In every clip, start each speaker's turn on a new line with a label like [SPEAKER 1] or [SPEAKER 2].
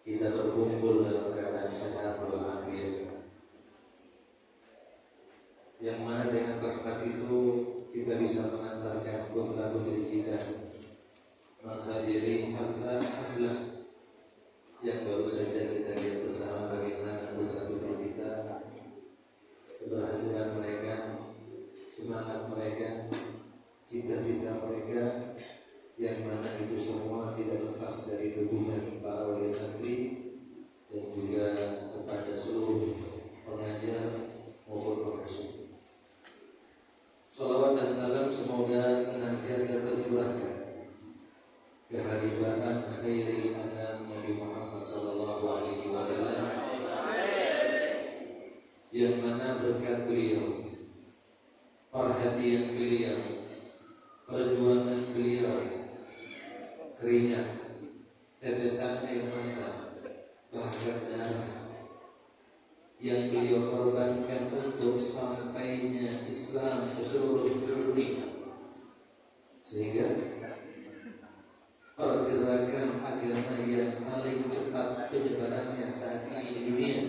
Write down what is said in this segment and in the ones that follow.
[SPEAKER 1] kita berkumpul dalam keadaan sehat walafiat, yang mana dengan rahmat itu kita bisa mengantarkan putra putri kita menghadiri haflah yang baru saja kita lihat bersama, bagaimana putra putri kita, keberhasilan mereka, semangat mereka, cita-cita mereka, yang mana itu semua tidak lepas dari dukungan para wali santri dan juga kepada seluruh pengajar maupun pengasuh. Salawat dan salam semoga senantiasa tercurahkan kehadiran khairil anam Nabi Muhammad sallallahu alaihi wasallam, yang mana berkat beliau, perhatian beliau, perjuangan beliau, keringat, tetesan air mata, bahkan darah yang beliau korbankan untuk sampainya Islam ke seluruh dunia, sehingga pergerakan agama yang paling cepat penyebarannya saat ini di dunia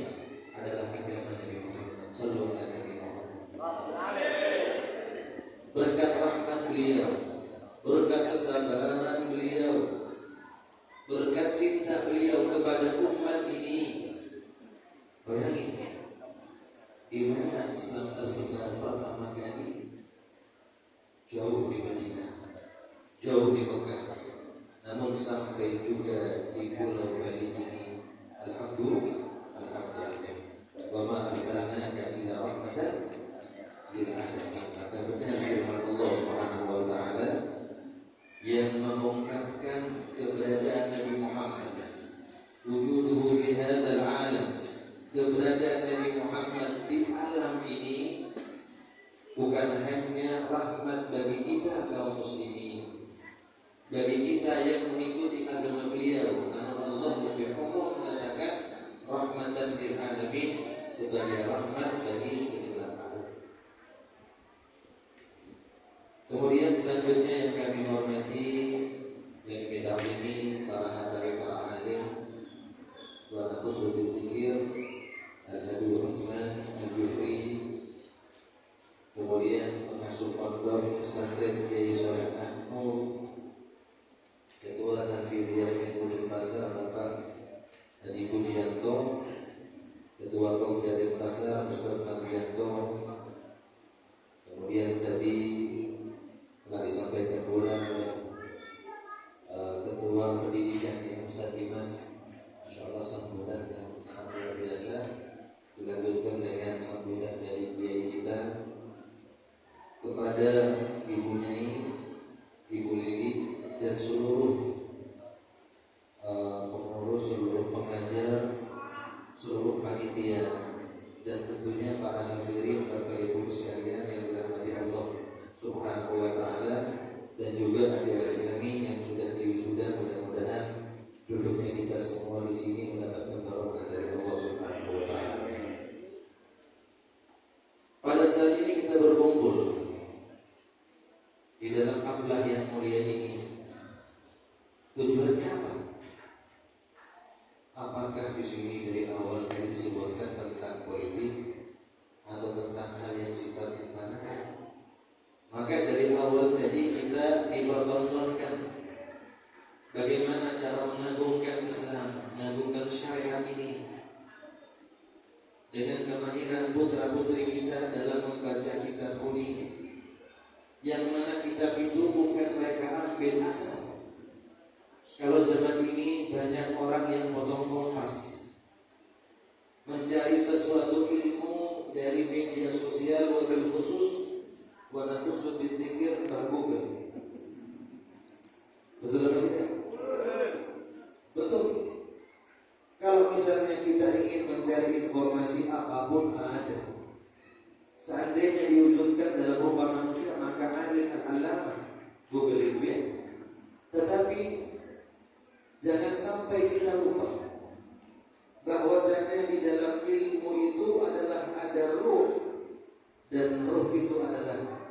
[SPEAKER 1] adalah agama Nabi Muhammad sallallahu alaihi wasallam. Berkat rahmat beliau, berkat kesabaran beliau, berkat cinta beliau kepada umat ini, bayangin di mana Islam tersebar pertama kali? Jauh di Madinah, jauh di Mekah, namun sampai juga di Pulau Bali ini. Alhamdulillah, wa ma arsalnaka illa rahmatan lil alamin. Maka benar firman Allah Subhanahu wa taala yang mengungkapkan keberadaan Nabi Muhammad, wujuduhu fi hadzal alam, keberadaan Nabi Muhammad di alam ini bukan hanya rahmat bagi kita kaum muslimin, bagi kita yang mengikuti agama beliau, namun Allah lebih umum mengatakan rahmatan lil alamin, sebagai rahmat bagi segenap alam. Kemudian selanjutnya yang kami hormati, yang kita ini para hadirin, para alim, wa khusus dzikir Al-Habib Utsman Al-Jufri, kemudian pengasuh pondok pesantren Kiai Soleh Anur, Ketua Tanfidiyah Unit Pasar Bapak Haji Pujianto, Ketua Komda Denpasar Ustaz Margianto, kemudian tadi telah disampaikan pula Ketua Pendidikan yang Ustaz Dimas, Masya Allah sambutan yang sangat luar biasa, dilanjutkan dengan sambutan dari Kiai kita kepada Ibu Nyai, Ibu Lili, dan seluruh pengurus, seluruh pengajar, seluruh panitia, dan tentunya para hadirin Bapak Ibu sekalian yang dirahmati Allah Subhanahu wa taala, dan juga adik-adik kami yang sudah diwisuda. Mudah-mudahan duduknya kita semua di sini mendapatkan barokah dari Allah Subhanahu wa taala. Pada saat ini kita berkumpul di dalam haflah yang mulia ini, tujuannya apa? Apakah di sini dari awal tadi disebutkan tentang politik atau tentang hal yang sifatnya manakah? Maka dari awal tadi kita dipertontonkan bagaimana cara mengagungkan Islam, mengagungkan syariat ini, dengan kemahiran putra putri kita dalam membaca kitab kuning, yang mana kitab itu bukan mereka ambil asal. Kalau zaman ini banyak orang yang potong kompas, mencari sesuatu ilmu dari media sosial, wabil khusus wana khusus ditikir Google. Betul atau tidak? Betul. Kalau misalnya kita ingin mencari informasi apapun ada. Seandainya diwujudkan dalam rupa manusia, maka alim Google itu ya. Tetapi jangan sampai kita lupa bahwasanya di dalam ilmu itu adalah ada ruh, dan ruh itu adalah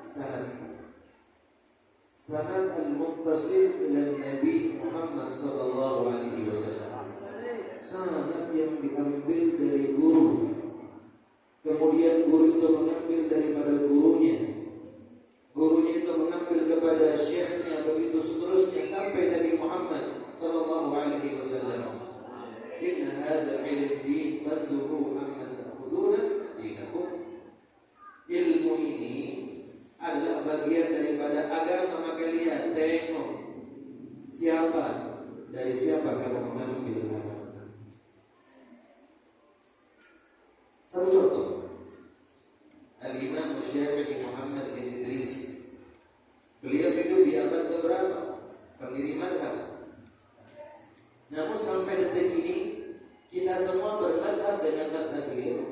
[SPEAKER 1] sanad al-muttasil ila Nabi Muhammad sallallahu alaihi wasallam. diambil dari guru, kemudian guru itu mengambil daripada gurunya, gurunya itu mengambil kepada syekhnya, begitu seterusnya sampai Nabi Muhammad sallallahu alaihi wasallam. Inna hadzal ilm din fadhuhu amman ta'khuduna dinakum. Ilmu ini adalah bagian daripada agama, maka lihat, tengok siapa, dari siapa kamu mengambil agama. Satu contoh, Al-Imam Syafi'i Muhammad bin Idris, beliau hidup di abad keberapa? Pendiri mazhab. Namun sampai detik ini kita semua bermadhab dengan mazhab beliau.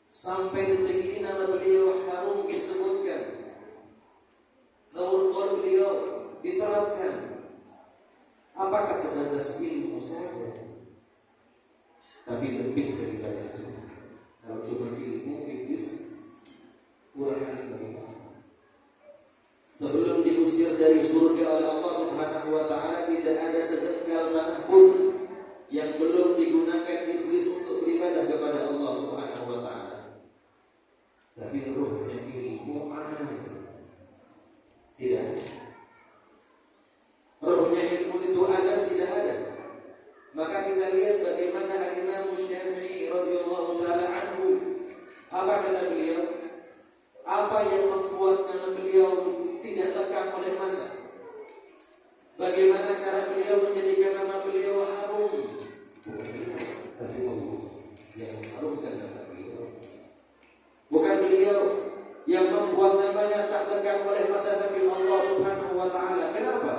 [SPEAKER 1] Sampai detik ini nama beliau harum disebutkan, qaul beliau diterapkan. Apakah sebatas ilmu saja? Tapi lebih daripada itu. Kalau cuma ilmu, iblis kurang kali beriman. Sebelum diusir dari surga oleh Allah Subhanahu wa taala, tidak ada sejengkal tanah pun yang belum digunakan iblis untuk beribadah kepada Allah Subhanahu wa taala. Tapi ruhnya ilmu aman tidak ada. Ruhnya ilmu itu ada tidak ada. Maka kita lihat bagaimana Al-Imam Syafi'i radhiyallahu taala anhu. Apa kata beliau? Apa yang membuat nama beliau tidak lekang oleh masa? Bagaimana cara beliau menjadikan nama beliau harum? Bukan beliau, tapi Allah yang mengharumkan nama beliau. Bukan beliau yang membuat namanya tak lekang oleh masa, tapi Allah Subhanahu wa taala. Kenapa?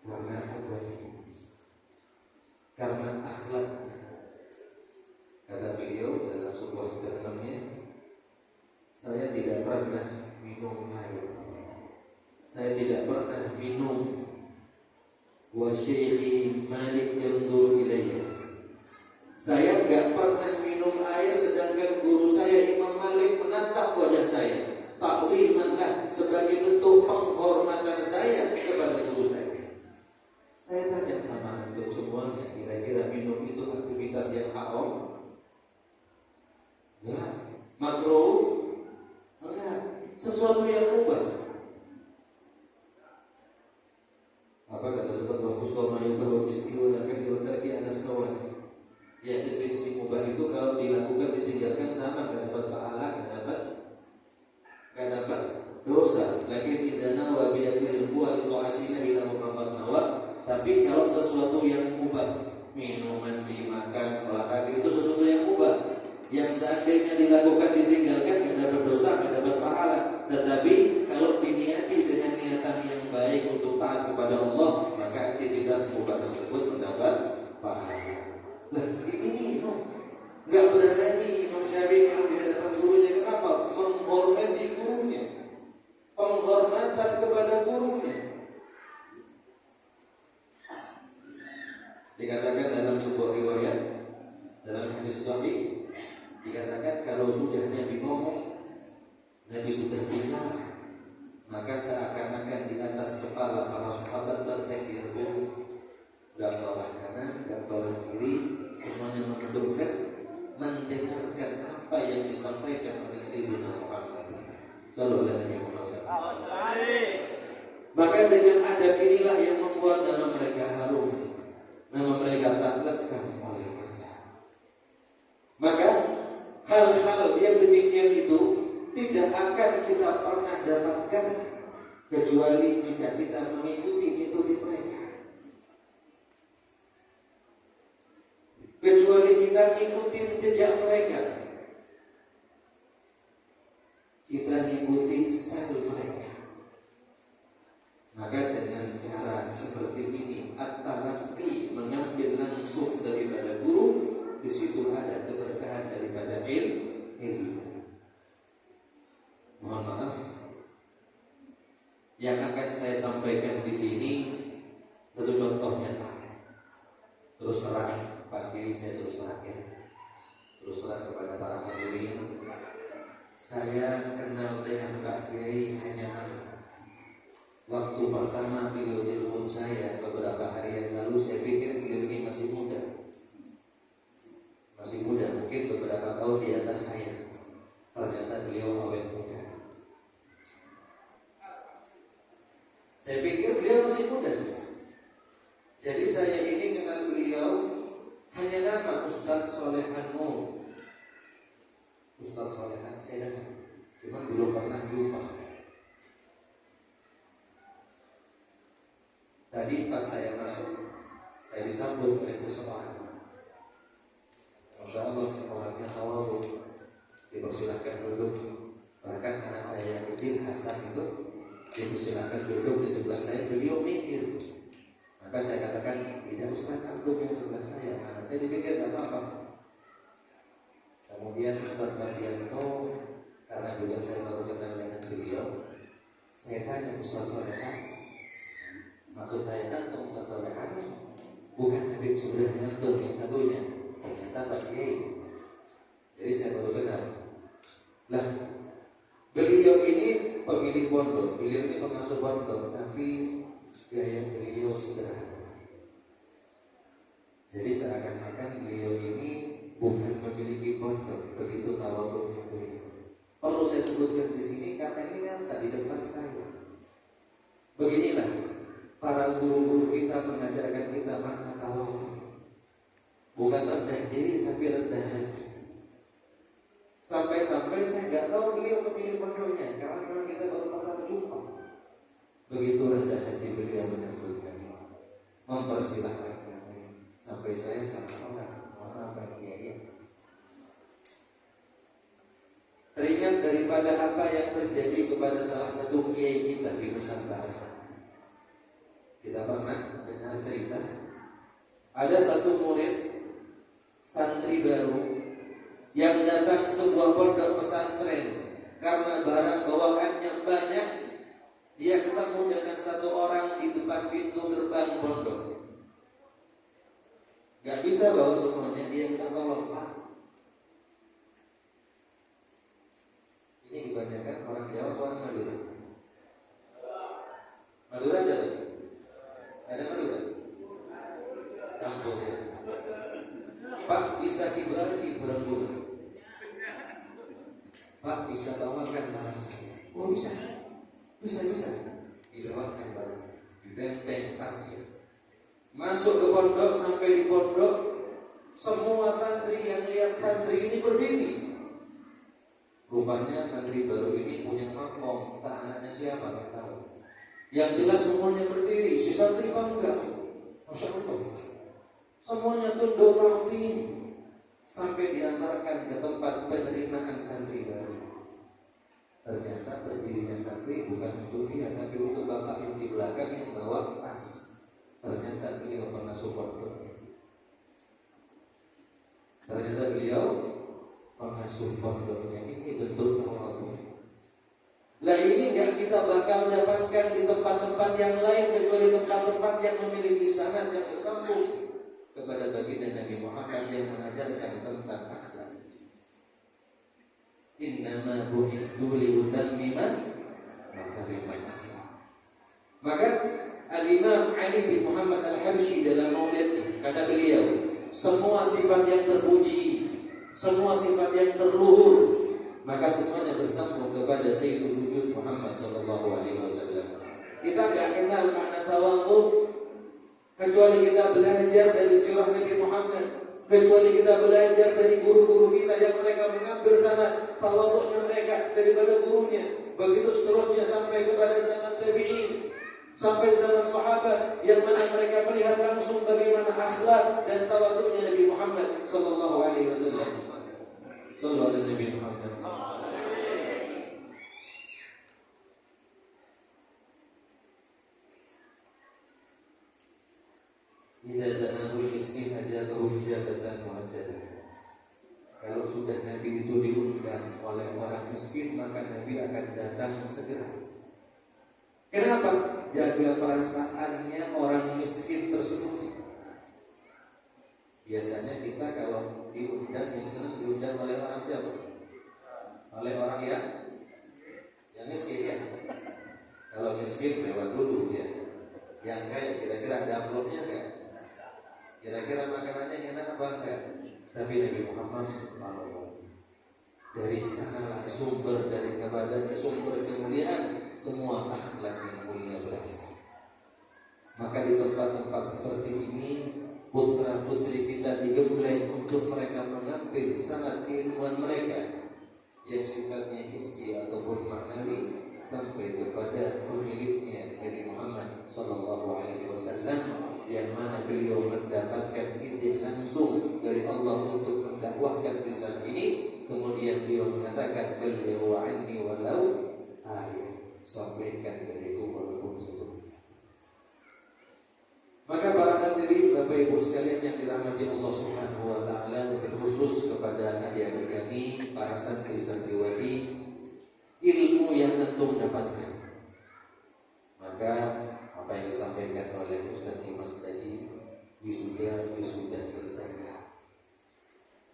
[SPEAKER 1] Karena apa? Karena akhlaknya. Kata beliau dalam sebuah statementnya, saya tidak pernah minum air, saya tidak pernah minum wa syekhi Malik yanzur ilayya. Saya enggak pernah minum air sedangkan guru saya Imam Malik menatap wajah saya. Ta'zimanlah, sebagai bentuk penghormatan saya kepada guru saya. Saya tanya sama antum semuanya, kira-kira minum itu aktivitas yang haram? Ya, makruh? Enggak, sesuatu yang mubah. Apa kata sobat Rasulullah yang bahwa istiwa dan wa tarki ada sawan. Ya, definisi mubah itu kalau dilakukan ditinggalkan sama, enggak dapat pahala, enggak dapat dosa. Lakin idza nawa bi akli al-bu'a li ta'atina ila muqaddam nawa. Tapi kalau sesuatu yang mubah, minuman, dimakan, olahraga, itu sesuatu yang mubah, yang seandainya dilakukan ditinggalkan tidak dapat dosa, tidak dapat pahala. Tetapi kalau diniati dengan niatan yang baik untuk taat kepada Allah, maka aktivitas mubah tersebut mendapat pahala. Nah, ini minum nggak berani Imam Syafi'i di hadapan gurunya. Kenapa? Menghormati gurunya, penghormatan kepada gurunya. Dikatakan dalam sebuah riwayat, dalam hadis sahih, dikatakan kalau sudah Nabi ngomong, Nabi sudah bicara, maka seakan-akan di atas kepala para sahabat bertekbir, gak tolak kanan, gak tolak kiri, semuanya menundukkan, mendengarkan apa yang disampaikan oleh Sayyidina Muhammad sallallahu alaihi wasallam. Maka dengan adab inilah yang membuat nama mereka harum, nama mereka tak lekang oleh masa. Maka hal-hal yang demikian itu tidak akan kita pernah dapatkan kecuali jika kita mengikuti metode mereka, kecuali kita ikuti jejak mereka, kita ikuti style mereka. Maka dengan cara seperti ini, at-talaqi, mengambil langsung daripada guru, di situ ada keberkahan daripada ilmu. Mohon maaf, yang akan saya sampaikan di sini satu contohnya. Terus terang, Pak Kiai, saya terus terang ya. Terus terang kepada para hadirin, saya kenal dengan Pak Kiai hanya waktu waktu pertama beliau telepon saya beberapa hari yang lalu, saya pikir beliau ini masih muda, mungkin beberapa tahun di atas saya. Ternyata beliau awet muda. Saya pikir beliau masih muda. Jadi saya ini kenal beliau hanya nama Ustaz Solehan Nur. Ustaz Solehan saya dengar, cuma belum pernah jumpa. Tadi pas saya masuk, saya disambut oleh seseorang. Masya Allah, orangnya tawadhu, dipersilakan duduk. Bahkan anak saya yang kecil Hasan itu dipersilakan duduk di sebelah saya. Beliau mikir, maka saya katakan, tidak Ustaz, antum yang sebelah saya. Nah, saya dipikir tidak apa-apa. Kemudian Ustaz Mardianto, karena juga saya baru kenal dengan beliau, saya tanya Ustaz Solehan, maksud saya antum Ustaz Solehan, bukan Habib sebelahnya antum yang satunya. Ternyata Pak Kiai. Jadi saya baru kenal. Lah, beliau ini pemilik pondok, beliau ini pengasuh pondok, tapi gaya beliau sederhana. Jadi seakan-akan beliau ini bukan memiliki pondok, begitu tawadhunya beliau. Perlu saya sebutkan di sini karena ini nyata di depan saya. Beginilah para guru-guru kita mengajarkan kita makna tawadhu. Bukan rendah diri tapi rendah hati. Sampai-sampai saya nggak tahu beliau memilih pondoknya karena memang kita baru pernah berjumpa. Begitu rendah hati beliau menyambut kami, mempersilahkan kami. Sampai saya sama orang, apa ya? Teringat daripada apa yang terjadi kepada salah satu kiai kita di Nusantara. Kita pernah dengar cerita ada satu murid santri baru yang datang ke sebuah pondok pesantren karena barang bawaannya banyak. Dia ketemu dengan satu orang di depan pintu gerbang pondok. Gak bisa bawa semuanya, dia minta tolong, Pak. Ini kebanyakan orang Jawa, orang Madura. Madura ada lagi? Ada Madura? Campur ya. Pak, bisa dibagi barang-barang. Pak, bisa bawakan barang saya. Oh bisa. Dibawakan barang, dibenteng tasnya. Masuk ke pondok, sampai di pondok, semua santri yang lihat santri ini berdiri. Rupanya santri baru ini punya makom, entah anaknya siapa, nggak tahu. Yang jelas semuanya berdiri, si santri bangga. Masya Allah. Semuanya tunduk ta'zim sampai diantarkan ke tempat penerimaan santri baru. Ternyata berdirinya santri bukan untuk dia, tapi untuk bapak yang di belakang yang bawa tas. Ternyata beliau pengasuh pondoknya. Ini bentuk tawadhu. Lah ini nggak kita bakal dapatkan di tempat-tempat yang lain kecuali tempat-tempat yang memiliki sanad yang bersambung kepada baginda Nabi Muhammad yang mengajarkan tentang akhlak. Innama bu'itsu liutammima makarimal akhlak. Maka Al-Imam Ali bin Muhammad Al-Habsyi dalam maulidnya kata beliau, semua sifat yang terpuji, semua sifat yang terluhur, maka semuanya bersambung kepada Sayyidul Wujud Muhammad sallallahu alaihi wasallam. Kita enggak kenal makna tawadhu kecuali kita belajar dari sirah Nabi Muhammad, kecuali kita belajar dari guru-guru kita yang mereka mengambil sanad tawadhunya mereka daripada gurunya. Begitu seterusnya sampai kepada zaman tabi'in, sampai zaman sahabat yang mana mereka melihat langsung bagaimana akhlak dan tawadhunya Nabi Muhammad sallallahu alaihi wasallam. Sallallahu alaihi Nabi Muhammad. Idza tanahul miskin hajatahu hijabatan muhajjadah. Kalau sudah Nabi itu diundang oleh orang miskin, maka Nabi akan datang segera. Kenapa? Jaga perasaannya orang miskin tersebut. Biasanya kita kalau diundang, yang senang diundang oleh orang siapa? Oleh orang yang miskin ya. Kalau miskin lewat dulu ya. Yang kaya kira-kira ada amplopnya enggak? Kira-kira makanannya enak apa enggak? Tapi Nabi Muhammad SAW, dari sanalah sumber dari kebahagiaan, sumber kemuliaan, semua akhlak yang mulia berasal. Maka di tempat-tempat seperti ini, putra putri kita digembleng untuk mereka mengambil sangat keilmuan mereka yang sifatnya hissi ataupun maknawi sampai kepada pemiliknya Nabi Muhammad SAW, yang mana beliau mendapatkan izin langsung dari Allah untuk mendakwahkan risalah ini. Kemudian beliau mengatakan, beliau anni walau ayat, sampaikan dariku walaupun sebelum. Maka para hadirin Bapak Ibu sekalian yang dirahmati Allah Subhanahu wa taala, terkhusus kepada adik-adik kami para santri-santriwati, ilmu yang antum dapatkan, maka apa yang disampaikan oleh Ustaz Dimas tadi, wisuda selesaikan.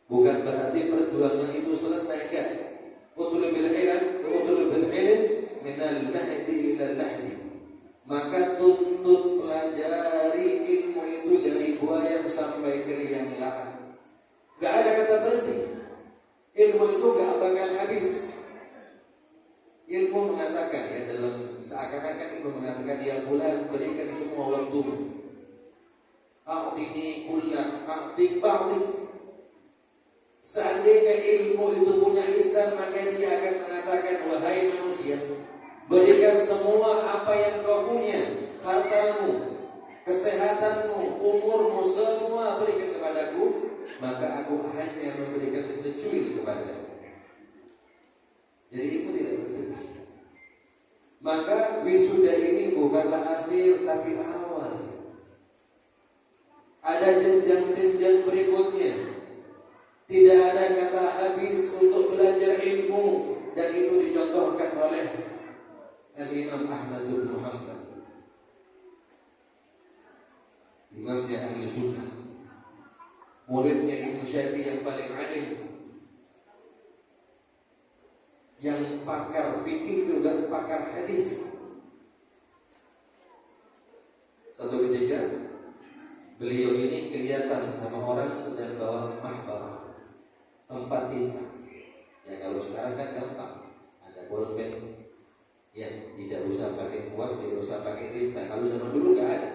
[SPEAKER 1] Bukan berarti perjuangan itu selesai, kan? Utulubil ilm minal mahdi ilal lahdi. Maka tuntut pelajari ilmu itu dari buaya sampai ke liang lahat. Gak ada kata berhenti. Ilmu itu gak bakal habis. Ilmu mengatakan ya, dalam seakan-akan ilmu mengatakan, ya fulan, berikan semua waktu. A'tini kullah, a'tik ba'tik. Seandainya ilmu itu punya lisan, maka dia akan mengatakan, wahai manusia, berikan semua apa yang kau punya, hartamu, kesehatanmu, umurmu, semua berikan kepadaku, maka aku hanya memberikan secuil kepadamu. Jadi itu tidak berlebih. Maka wisuda ini bukanlah akhir, tapi awal. Ada jenjang-jenjang berikutnya. Tidak ada kata habis untuk belajar ilmu, dan itu dicontohkan oleh Al-Imam Ahmad bin Muhammad, imamnya ahli sunnah, muridnya Imam Syafi'i yang paling alim, yang pakar fikih juga pakar hadis. Satu ketika beliau ini kelihatan sama orang sedang bawa mahbar, tempat tinta. Ya kalau sekarang kan gampang, ada bolpen, ya tidak usah pakai kuas, tidak usah pakai tinta. Kalau zaman dulu nggak ada,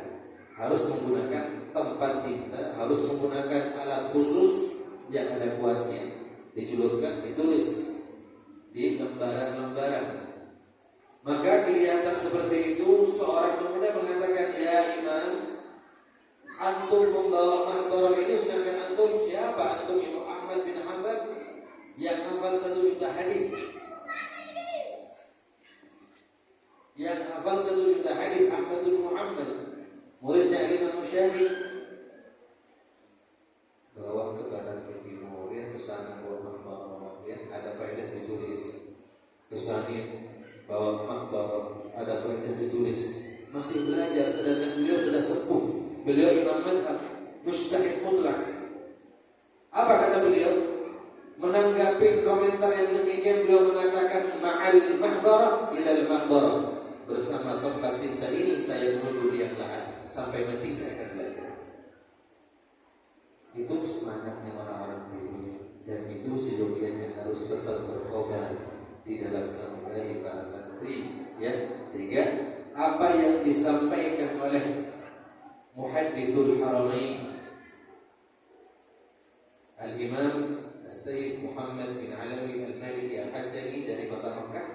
[SPEAKER 1] harus menggunakan tempat tinta, harus menggunakan alat khusus yang ada kuasnya, dicelupkan, ditulis di lembaran-lembaran. Maka kelihatan seperti itu, seorang pemuda mengatakan, ya Imam, antum membawa mahbarah ini, sedangkan antum siapa? Antum Imam Ahmad bin Hanbal yang hafal 1 juta hadis. Yang hafal 1 juta hadis, Ahmad bin Muhammad, muridnya Imam Syafi'i. Bawa ke barat ke timur, ya ke sana bawa mahbarah, ya ada faedah ditulis. Ke sana bawa mahbarah, ada faedah ditulis. Masih belajar, sedangkan beliau sudah sepuh. Beliau imam mazhab, mujtahid mutlak. Apa kata beliau? Menanggapi komentar yang demikian, beliau mengatakan, ma'al mahbarah ilal mahbarah. Bersama tempat tinta ini saya menuju liang lahat, sampai mati saya akan belajar. Itu semangatnya orang-orang dulu, dan itu seyogianya harus tetap berkobar di dalam samudera para santri, ya. Sehingga apa yang disampaikan oleh Muhaddithul Haramain Al-Imam As-Sayyid Muhammad bin Alawi Al-Maliki Al-Hasani dari kota Makkah,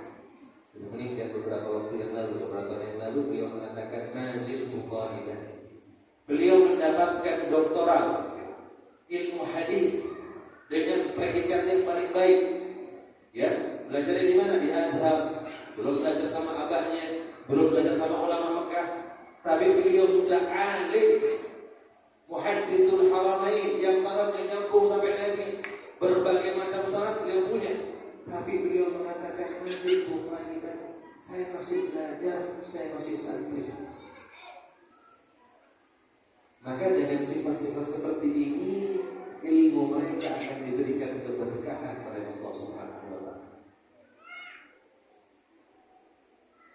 [SPEAKER 1] sudah meninggal beberapa waktu yang lalu, beberapa tahun yang lalu, beliau mengatakan nazil tuqaliban. Beliau mendapatkan doktoral ilmu hadis dengan predikat yang paling baik. Ya, belajar di mana? Di Azhar. Belum belajar sama abahnya, belum belajar sama ulama Mekah, tapi beliau sudah alim, Muhaddithul Haramain yang sangat menyambung sampai Nabi. Berbagai macam sanad beliau punya, tapi beliau mengatakan masih bukan, saya masih belajar, saya masih santri. Maka dengan sifat-sifat seperti ini, ilmu mereka akan diberikan keberkahan oleh Allah Subhanahu wa taala.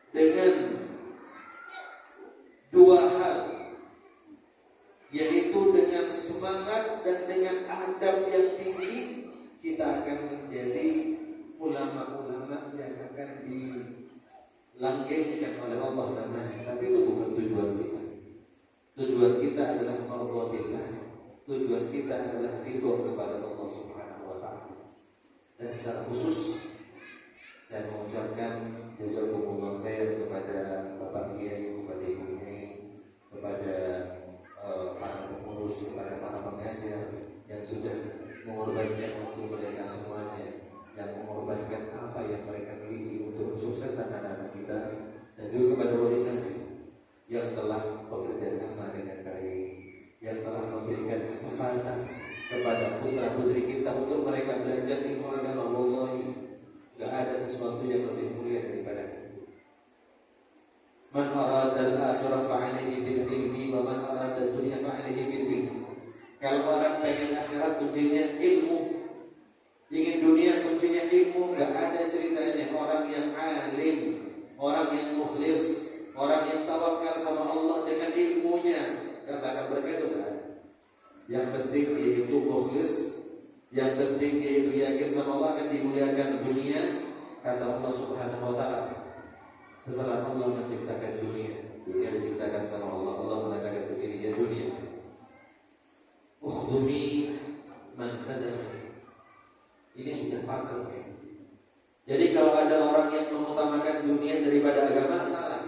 [SPEAKER 1] Dengan dilanggengkan oleh Allah dan Nabi, tapi itu bukan tujuan kita. Tujuan kita adalah mardhatillah. Tujuan kita adalah ridho kepada Allah Subhanahu wa taala. Dan secara khusus saya mengucapkan jazakumullah khair kepada Bapak Kiai, kepada Ibu Nyai, kepada para pengurus, kepada para pengajar yang sudah mengorbankan waktu mereka semuanya, yang mengorbankan apa yang mereka miliki untuk kesuksesan anak-anak kita, dan juga kepada warisan yang telah bekerja sama dengan baik, yang telah memberikan kesempatan kepada putra-putri kita untuk mereka belajar ilmu agama. Wallahi, gak ada sesuatu yang lebih mulia daripada itu. Man arada al-akhirah fa'alaihi bil ilmi wa man arada ad-dunya fa'alaihi bil ilmi. Kalau orang pengen akhirat kuncinya ilmu, ingin dunia kuncinya ilmu. Gak ada ceritanya orang yang alim, orang yang mukhlis, orang yang tawakal sama Allah dengan ilmunya gak akan berkah itu kan. Yang penting dia itu mukhlis, yang penting dia itu yakin sama Allah akan dimuliakan dunia. Kata Allah Subhanahu wa taala, setelah Allah menciptakan dunia, dunia diciptakan sama Allah. Allah mengatakan begini, ya dunia, ukhdumi man khadamani. Ini sudah pakem ya. Jadi kalau ada orang yang mengutamakan dunia daripada agama, salah.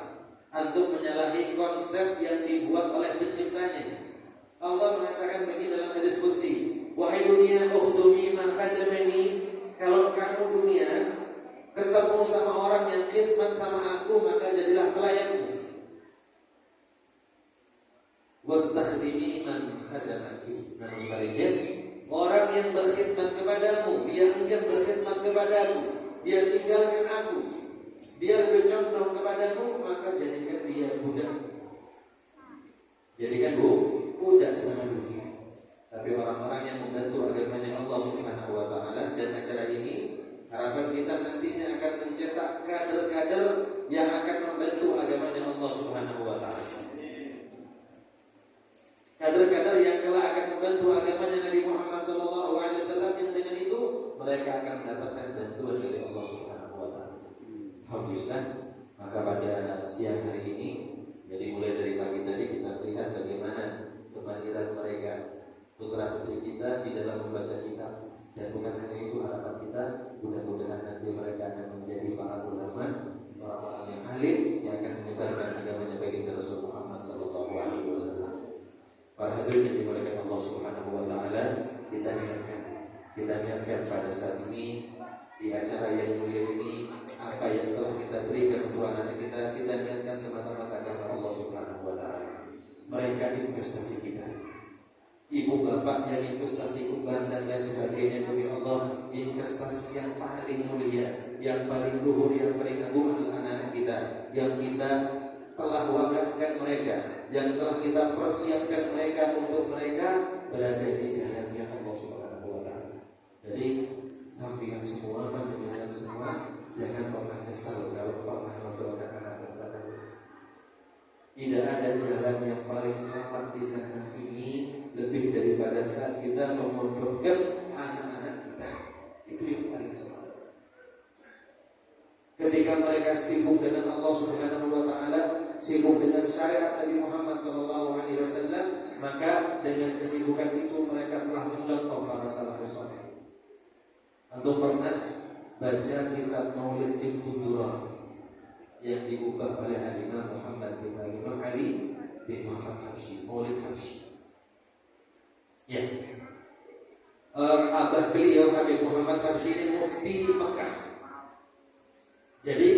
[SPEAKER 1] Antum menyalahi konsep yang dibuat oleh penciptanya. Allah mengatakan begini dalam hadis qudsi, wahai dunia, ukhdumi man khadamani. Kalau kamu dunia ketemu sama orang yang khidmat sama aku, maka jadilah pelayanku. Wastakhdimi man khadamaki. Namun sebaliknya, orang yang berkhidmat kepadamu, dia enggan berkhidmat kepadaku, dia tinggalkan aku, dia lebih condong kepadamu, maka jadikan dia budak. Jadikan budak sama dunia. Tapi orang-orang yang membantu agamanya Allah Subhanahu wa taala, dan acara ini harapan kita nantinya akan mencetak kader-kader yang akan membantu agamanya Allah Subhanahu wa taala. Kader-kader yang kelak akan membantu agamanya Nabi Muhammad sallallahu alaihi wasallam, yang dengan itu mereka akan mendapatkan bantuan dari Allah Subhanahu wa taala. Alhamdulillah, maka pada siang hari ini, jadi mulai dari pagi tadi kita lihat bagaimana kemahiran mereka, putra-putri kita di dalam membaca kitab. Dan bukan hanya itu, harapan kita mudah-mudahan nanti mereka akan menjadi para ulama, orang-orang yang alim yang akan menyebarkan agamanya baginda Rasul Muhammad sallallahu alaihi wasallam. Para hadirin yang dimuliakan Allah Subhanahu wa taala, kita niatkan pada saat ini di acara yang mulia ini, apa yang telah kita berikan untuk anak kita niatkan semata-mata karena Allah Subhanahu wa taala. Mereka investasi kita. Ibu bapak yang investasi uban dan lain sebagainya demi Allah, investasi yang paling mulia, yang paling luhur, yang paling agung adalah anak-anak kita, yang kita telah wakafkan mereka, yang telah kita persiapkan mereka untuk mereka berada di jalannya Allah Subhanahu wa taala. Jadi sampaikan semua, mendengarkan semua, jangan pernah nyesal kalau pernah mendoakan anak kita terus. Tidak ada jalan yang paling selamat di zaman ini lebih daripada saat kita memondokkan anak-anak kita. Itu yang paling selamat. Ketika mereka sibuk dengan Allah Subhanahu wa taala, sibuk dengan syariat Nabi Muhammad sallallahu alaihi wasallam, maka dengan kesibukan itu mereka telah mencontoh para salafus saleh. Antum pernah baca kitab Maulid Simkudurah yang diubah oleh Imam Muhammad bin Imam Ali bin Muhammad Habsyi, Maulid Habsyi. Ya. Abah beliau Habib Muhammad Habsyi ini mufti Mekah. Jadi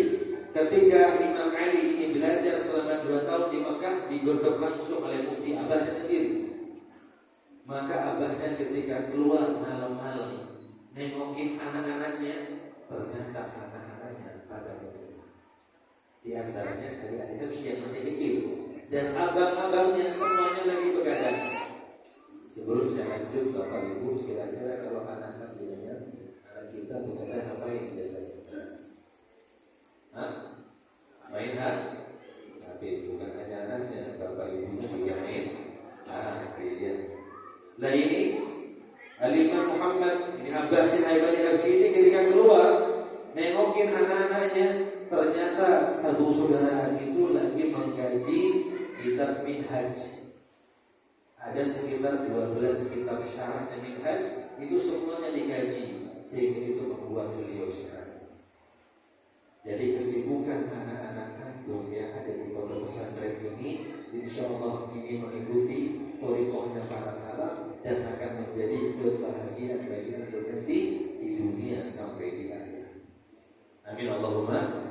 [SPEAKER 1] ketika Imam Ali ini belajar selama 2 tahun di Mekah, digodok langsung oleh mufti abahnya sendiri. Maka abahnya ketika keluar malam-malam nengokin anak-anaknya, ternyata anak-anaknya pada bekerja. Di antaranya dari adik Habsyi yang masih kecil, dan abang-abangnya semuanya lagi begadang. Sebelum saya lanjut, Bapak Ibu, kira-kira kalau anak-anak kita begadang ngapain biasanya? Main tapi bukan hanya anaknya, Bapak Ibunya juga main. Iya. Nah ini Al-Imam Muhammad, ini abahnya Habib Habsyi ini ketika keluar nengokin anak-anaknya, ternyata satu manfaatnya minhaj itu semuanya digaji, sehingga itu membuat beliau senang. Jadi kesibukan anak-anak antum yang ada di pondok pesantren ini, insya Allah ini mengikuti thariqahnya para salaf dan akan menjadi kebahagiaan bagi antum nanti di dunia sampai di akhir. Amin Allahumma.